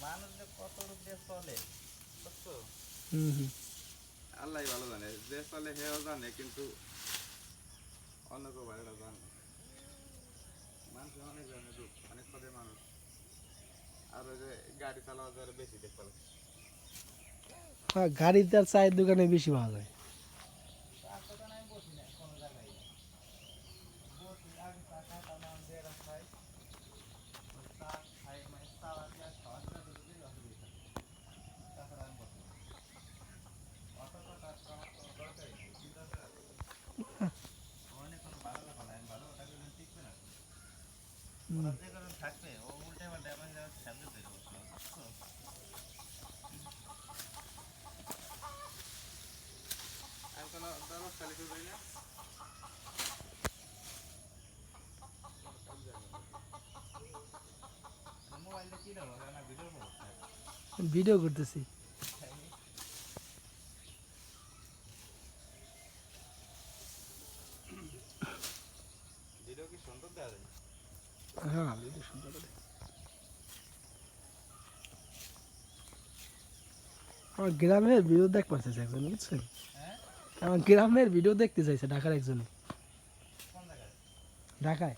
মানুষ যে কত রূপ দিয়ে চলে বুঝছো? আল্লাহ ভালো জানে, যে চলে হেও জানে, কিন্তু অন্য কেউ ভালো জানে। মানুষ অনেক জানে রূপ, অনেক পদের মানুষ। আর ওই যে গাড়ি চালানো যারা বেশি দেখতে পাবে। হ্যাঁ, গাড়িতে আর চায়ের দোকানে বেশি পাওয়া যায়। চার দোকানে আমি বসি না কোনো জায়গায়, বসি আগে চা খাইতাম না, দিয়ে খাই চা খাই, মানে চা দিয়ে খাওয়া দিলে দুটো দিন অসুবিধা, তাছাড়া আমি বসি না। অত কথা আমার কোনো দরকারই নেই, কি দরকার আছে? অনেক কোনো ভালো ব্যাপার নাই, আমি ভালো থাকলে টিকবে না। ওরা যে কারণ থাকবে ও উল্টে পাল্টে আমার সামনে ধরে বসলো, বুঝছো? আমি কোনো দরবার চালিয়ে যাই না, কোনো কাজ যাই না। মোবাইলটা কি দেবো না ভিডিও করবো ভিডিও করতেছি। ভিডিও কি সুন্দর দেওয়া যায়? হ্যাঁ, ভিডিও সুন্দর করে। আমার গ্রামের ভিডিও দেখ পারতেছে একজন, বুঝছেন? হ্যাঁ আমার গ্রামের ভিডিও দেখতে চাইছে ঢাকার একজন। কোন জায়গায়? ঢাকায়